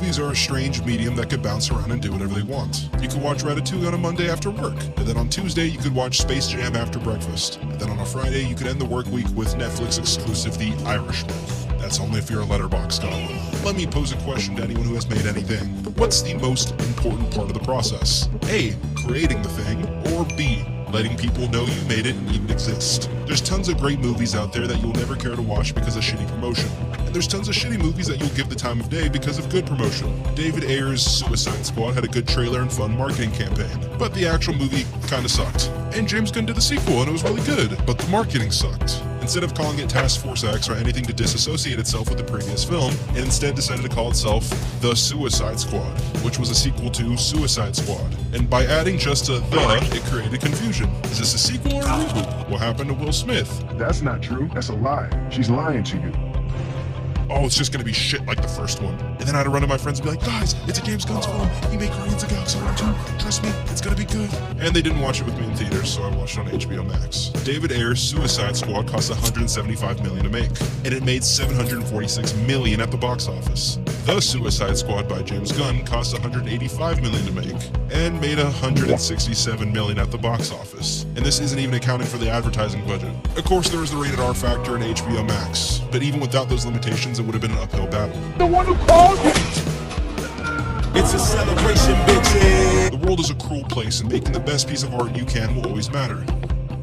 Movies are a strange medium that could bounce around and do whatever they want. You could watch Ratatouille on a Monday after work, and then on Tuesday you could watch Space Jam after breakfast, and then on a Friday you could end the work week with Netflix exclusive The Irishman. That's only if you're a Letterboxd goblin. Let me pose a question to anyone who has made anything. What's the most important part of the process? A, creating the thing, or B, letting people know you made it and even exist? There's tons of great movies out there that you'll never care to watch because of shitty promotion. And there's tons of shitty movies that you'll give the time of day because of good promotion. David Ayer's Suicide Squad had a good trailer and fun marketing campaign, but the actual movie kinda sucked. And James Gunn did the sequel and it was really good, but the marketing sucked. Instead of calling it Task Force X or anything to disassociate itself with the previous film, it instead decided to call itself The Suicide Squad, which was a sequel to Suicide Squad. And by adding just a "the," it created confusion. Is this a sequel or a reboot? What happened to Will Smith? That's not true. That's a lie. She's lying to you. Oh, it's just gonna be shit like the first one. And then I had to run to my friends and be like, guys, it's a James Gunn's film. He made Guardians of the Galaxy 1 too. Trust me, it's gonna be good. And they didn't watch it with me in theaters, so I watched it on HBO Max. David Ayer's Suicide Squad cost $175 million to make, and it made $746 million at the box office. The Suicide Squad by James Gunn cost $185 million to make, and made $167 million at the box office. And this isn't even accounting for the advertising budget. Of course, there was the rated R factor in HBO Max, but even without those limitations, it would have been an uphill battle. The one who called you! It's a celebration, bitches! The world is a cruel place, and making the best piece of art you can will always matter.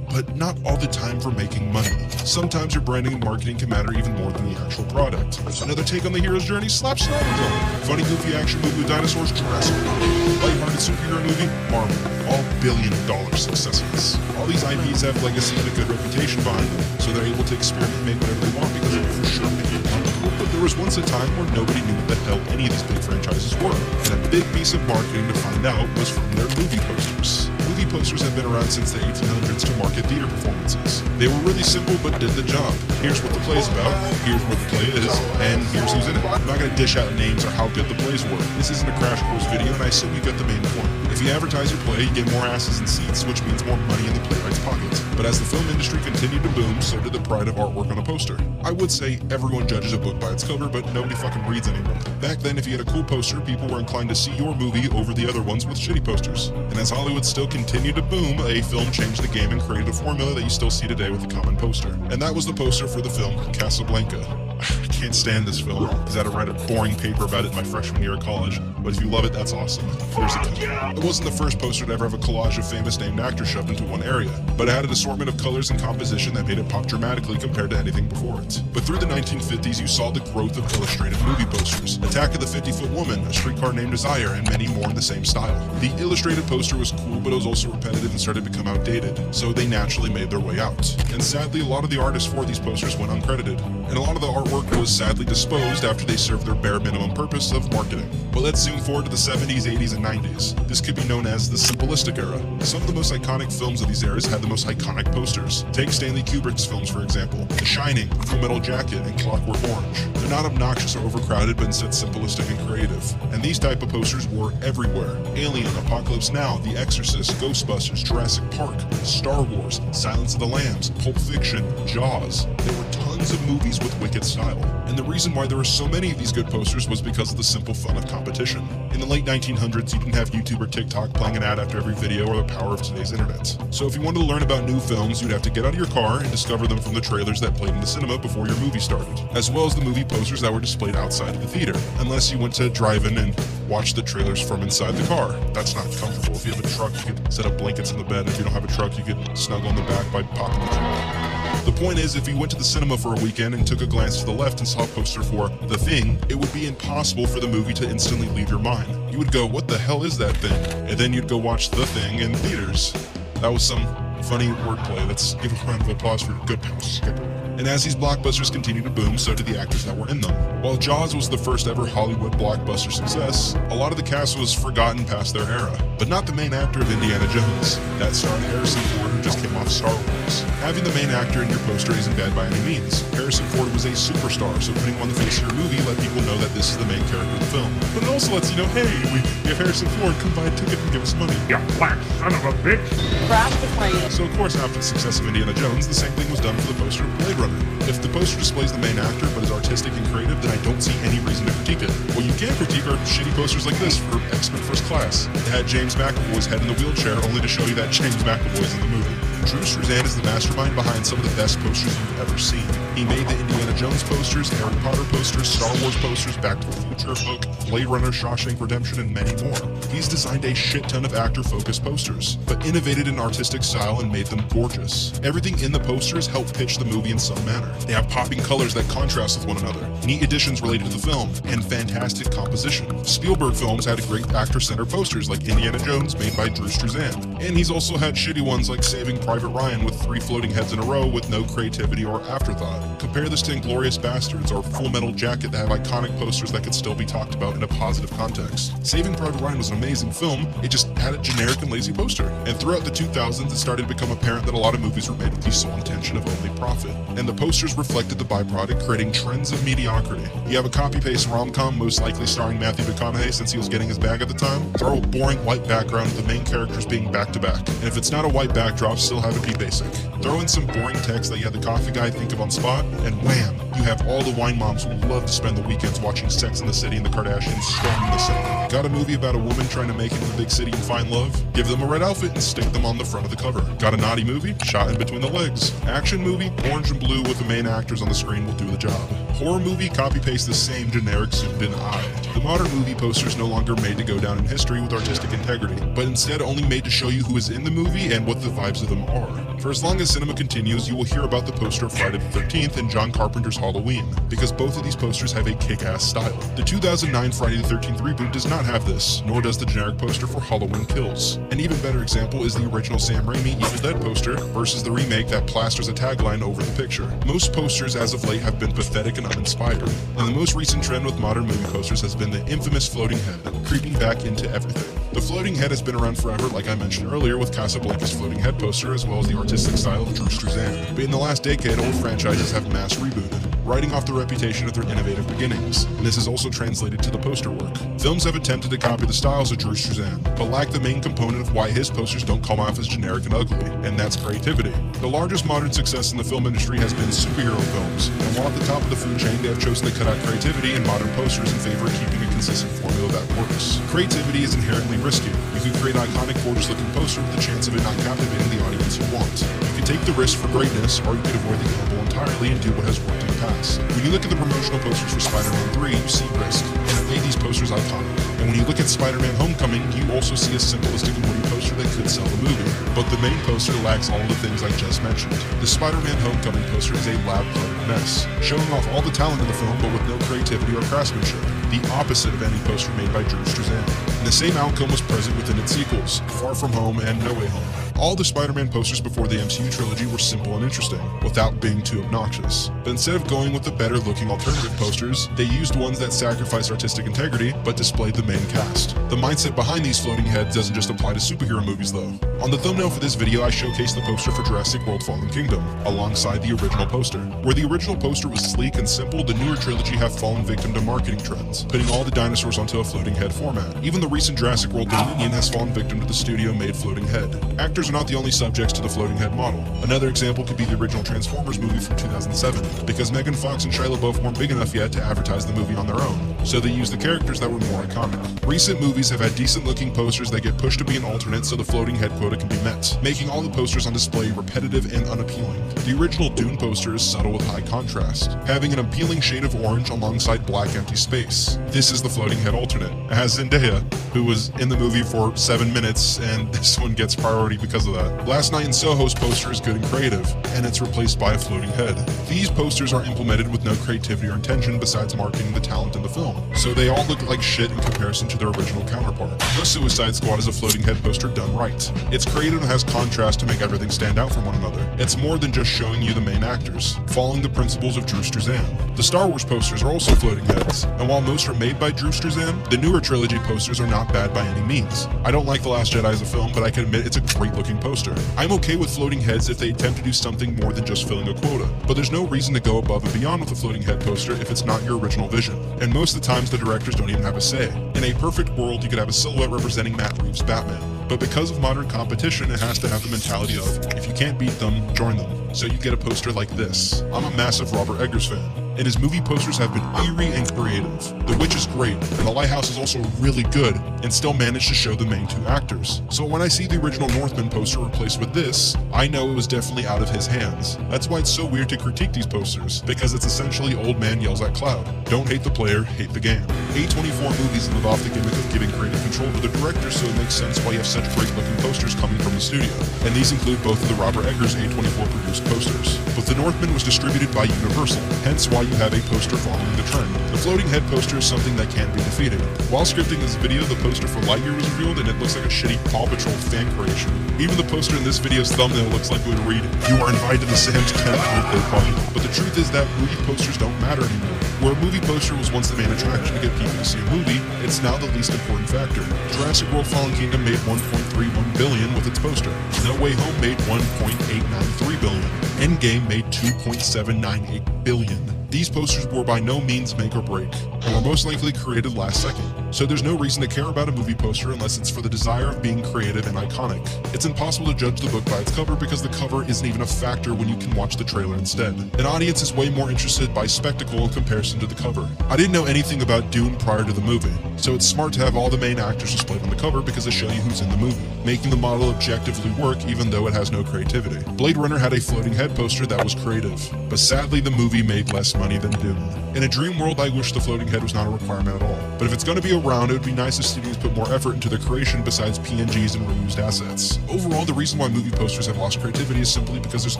But not all the time for making money. Sometimes your branding and marketing can matter even more than the actual product. Another take on the hero's journey, Slap Snyder's on. Funny goofy action movie with dinosaurs, Jurassic World. Lighthearted superhero movie, Marvel. All billion-dollar successes. All these IPs have legacy and a good reputation behind them, so they're able to experiment and make whatever they want because they're for sure making money. But there was once a time where nobody knew what the hell any of these big franchises were, and a big piece of marketing to find out was from their movie posters. Movie posters have been around since the 1800s to market theater performances. They were really simple but did the job. Here's what the play's about, here's what the play is, and here's who's in it. I'm not going to dish out names or how good the plays were. This isn't a crash course video, and I assume you get the main point. If you advertise your play, you get more asses and seats, which means more money in the playwright's pockets. But as the film industry continued to boom, so did the pride of artwork on a poster. I would say everyone judges a book by its cover, but nobody fucking reads anymore. Back then, if you had a cool poster, people were inclined to see your movie over the other ones with shitty posters. And as Hollywood still continued to boom, a film changed the game and created a formula that you still see today with a common poster. And that was the poster for the film Casablanca. I can't stand this film because I had to write a boring paper about it in my freshman year of college. But if you love it, that's awesome. Here's the cover. It wasn't the first poster to ever have a collage of famous named actors shoved into one area, but it had an assortment of colors and composition that made it pop dramatically compared to anything before it. But through the 1950s, you saw the growth of illustrated movie posters. Attack of the 50-Foot Woman, A Streetcar Named Desire, and many more in the same style. The illustrated poster was cool, but it was also repetitive and started to become outdated, so they naturally made their way out. And sadly, a lot of the artists for these posters went uncredited, and a lot of the artwork was sadly disposed after they served their bare minimum purpose of marketing. But let's zoom forward to the 70s, 80s, and 90s. This could be known as the simplistic era. Some of the most iconic films of these eras had the most iconic posters. Take Stanley Kubrick's films, for example. The Shining, Full Metal Jacket, and Clockwork Orange. They're not obnoxious or overcrowded, but instead simplistic and creative. And these type of posters were everywhere. Alien, Apocalypse Now, The Exorcist, Ghostbusters, Jurassic Park, Star Wars, Silence of the Lambs, Pulp Fiction, Jaws. There were tons of movies with wicked style. And the reason why there were so many of these good posters was because of the simple fun of competition. In the late 1900s, you didn't have YouTube or TikTok playing an ad after every video or the power of today's internet. So if you wanted to learn about new films, you'd have to get out of your car and discover them from the trailers that played in the cinema before your movie started, as well as the movie posters that were displayed outside of the theater, unless you went to drive-in and watched the trailers from inside the car. That's not comfortable. If you have a truck, you could set up blankets in the bed. If you don't have a truck, you could snuggle in the back by popping the trunk. The point is, if you went to the cinema for a weekend and took a glance to the left and saw a poster for The Thing, it would be impossible for the movie to instantly leave your mind. You would go, what the hell is that thing? And then you'd go watch The Thing in theaters. That was some funny wordplay. Let's give a round of applause for good pal Skipper. And as these blockbusters continued to boom, so did the actors that were in them. While Jaws was the first ever Hollywood blockbuster success, a lot of the cast was forgotten past their era. But not the main actor of Indiana Jones. That starred Harrison Ford, who just came off Star Wars. Having the main actor in your poster isn't bad by any means. Harrison Ford was a superstar, so putting him on the face of your movie let people know that this is the main character of the film. But it also lets you know, hey, we have Harrison Ford, come buy a ticket and give us money. You black son of a bitch. Crash the plane. So of course, after the success of Indiana Jones, the same thing was done for the poster of Blade Runner. If the poster displays the main actor but is artistic and creative, then I don't see any reason to critique it. What you can critique are shitty posters like this for X-Men First Class. It had James McAvoy's head in the wheelchair only to show you that James McAvoy's in the movie. Drew Struzan is the mastermind behind some of the best posters you've ever seen. He made the Indiana Jones posters, Harry Potter posters, Star Wars posters, Back to the Future, Hook, Blade Runner, Shawshank Redemption, and many more. He's designed a shit ton of actor-focused posters, but innovated an artistic style and made them gorgeous. Everything in the posters help pitch the movie in some manner. They have popping colors that contrast with one another, neat additions related to the film, and fantastic composition. Spielberg films had great actor-centered posters like Indiana Jones made by Drew Struzan, and he's also had shitty ones like Saving Private Ryan with 3 floating heads in a row with no creativity or afterthought. Compare this to Inglourious Bastards or Full Metal Jacket that have iconic posters that could still be talked about in a positive context. Saving Private Ryan was an amazing film, it just had a generic and lazy poster. And throughout the 2000s, it started to become apparent that a lot of movies were made with the sole intention of only profit. And the posters reflected the byproduct, creating trends of mediocrity. You have a copy-paste rom-com, most likely starring Matthew McConaughey since he was getting his bag at the time. Throw a boring white background with the main characters being back-to-back. And if it's not a white backdrop, still have it be basic. Throw in some boring text that you had the coffee guy think of on spot, and wham! You have all the wine moms who love to spend the weekends watching Sex and the City and the Kardashians storming the set. Got a movie about a woman trying to make it in the big city and find love? Give them a red outfit and stick them on the front of the cover. Got a naughty movie? Shot in between the legs. Action movie? Orange and blue with the main actors on the screen will do the job. Horror movie? Copy-paste the same generic zoomed-in eye. The modern movie poster is no longer made to go down in history with artistic integrity, but instead only made to show you who is in the movie and what the vibes of them are. For as long as cinema continues, you will hear about the poster of Friday the 13th and John Carpenter's Halloween, because both of these posters have a kick-ass style. The 2009 Friday the 13th reboot does not have this, nor does the generic poster for Halloween Kills. An even better example is the original Sam Raimi Evil Dead poster versus the remake that plasters a tagline over the picture. Most posters as of late have been pathetic and uninspired, and the most recent trend with modern movie posters has been the infamous floating head, creeping back into everything. The floating head has been around forever, like I mentioned earlier, with Casablanca's floating head poster as well as the artistic style of Drew Struzan. But in the last decade, old franchises have mass rebooted, writing off the reputation of their innovative beginnings, and this is also translated to the poster work. Films have attempted to copy the styles of Drew Struzan, but lack the main component of why his posters don't come off as generic and ugly, and that's creativity. The largest modern success in the film industry has been superhero films, and while at the top of the food chain, they have chosen to cut out creativity in modern posters in favor of keeping a consistent formula that works. Creativity is inherently risky. You can create an iconic, gorgeous-looking poster with the chance of it not captivating the audience you want. You can take the risk for greatness, or you can avoid the gamble entirely and do what has worked in the past. When you look at the promotional posters for Spider-Man 3, you see risk, and it made these posters iconic. And when you look at Spider-Man Homecoming, you also see a simplistic and witty poster that could sell the movie. But the main poster lacks all the things I just mentioned. The Spider-Man Homecoming poster is a lab-cluttered mess, showing off all the talent in the film but with no creativity or craftsmanship. The opposite of any poster made by Drew Struzan. And the same outcome was present within its sequels, Far From Home and No Way Home. All the Spider-Man posters before the MCU trilogy were simple and interesting, without being too obnoxious. But instead of going with the better-looking alternative posters, they used ones that sacrificed artistic integrity, but displayed the main cast. The mindset behind these floating heads doesn't just apply to superhero movies though. On the thumbnail for this video, I showcased the poster for Jurassic World Fallen Kingdom, alongside the original poster. Where the original poster was sleek and simple, the newer trilogy have fallen victim to marketing trends, putting all the dinosaurs onto a floating head format. Even the recent Jurassic World Dominion has fallen victim to the studio-made floating head. Actors are not the only subjects to the floating head model. Another example could be the original Transformers movie from 2007, because Megan Fox and Shia LaBeouf weren't big enough yet to advertise the movie on their own, so they used the characters that were more iconic. Recent movies have had decent-looking posters that get pushed to be an alternate so the floating head quota can be met, making all the posters on display repetitive and unappealing. The original Dune poster is subtle with high contrast, having an appealing shade of orange alongside black empty space. This is the floating head alternate. It has Zendaya, who was in the movie for 7 minutes, and this one gets priority because of that. Last Night in Soho's poster is good and creative, and it's replaced by a floating head. These posters are implemented with no creativity or intention besides marketing the talent in the film. film, so they all look like shit in comparison to their original counterpart. The Suicide Squad is a floating head poster done right. It's creative and has contrast to make everything stand out from one another. It's more than just showing you the main actors, following the principles of Drew Struzan. The Star Wars posters are also floating heads, and while most are made by Drew Struzan, the newer trilogy posters are not bad by any means. I don't like The Last Jedi as a film, but I can admit it's a great looking poster. I'm okay with floating heads if they attempt to do something more than just filling a quota, but there's no reason to go above and beyond with a floating head poster if it's not your original vision. And most of the times the directors don't even have a say. In a perfect world, you could have a silhouette representing Matt Reeves' Batman. But because of modern competition, it has to have the mentality of, if you can't beat them, join them. So you get a poster like this. I'm a massive Robert Eggers fan, and his movie posters have been eerie and creative. The Witch is great, and The Lighthouse is also really good, and still managed to show the main two actors. So when I see the original Northman poster replaced with this, I know it was definitely out of his hands. That's why it's so weird to critique these posters, because it's essentially old man yells at cloud. Don't hate the player, hate the game. A24 movies live off the gimmick of giving creative control to the director, so it makes sense why you have such great looking posters coming from the studio. And these include both of the Robert Eggers A24 produced posters. But The Northman was distributed by Universal, hence why you have a poster following the trend. The floating head poster is something that can't be defeated. While scripting this video, the poster for Lightyear was revealed, and it looks like a shitty Paw Patrol fan creation. Even the poster in this video's thumbnail looks like it would read, "You are invited to Sam's 10th birthday party." But the truth is that movie posters don't matter anymore. Where a movie poster was once the main attraction to get people to see a movie, it's now the least important factor. Jurassic World Fallen Kingdom made $1.31 billion with its poster. No Way Home made $1.893 billion. Endgame made $2.798 billion. These posters were by no means make or break, and were most likely created last second. So there's no reason to care about a movie poster unless it's for the desire of being creative and iconic. It's impossible to judge the book by its cover because the cover isn't even a factor when you can watch the trailer instead. An audience is way more interested by spectacle in comparison to the cover. I didn't know anything about Dune prior to the movie, so it's smart to have all the main actors displayed on the cover because they show you who's in the movie, making the model objectively work even though it has no creativity. Blade Runner had a floating head poster that was creative, but sadly the movie made less money than Dune. In a dream world, I wish the floating head was not a requirement at all, but if it's going to be around, it would be nice if studios put more effort into their creation besides PNGs and reused assets. Overall, the reason why movie posters have lost creativity is simply because there's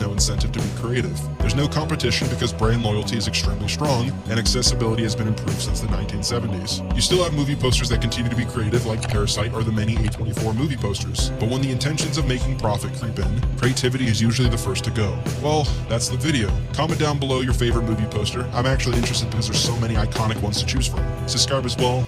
no incentive to be creative. There's no competition because brand loyalty is extremely strong, and accessibility has been improved since the 1970s. You still have movie posters that continue to be creative like Parasite or the many A24 movie posters, but when the intentions of making profit creep in, creativity is usually the first to go. Well, that's the video. Comment down below your favorite movie poster. I'm actually interested because there's so many iconic ones to choose from. Subscribe as well.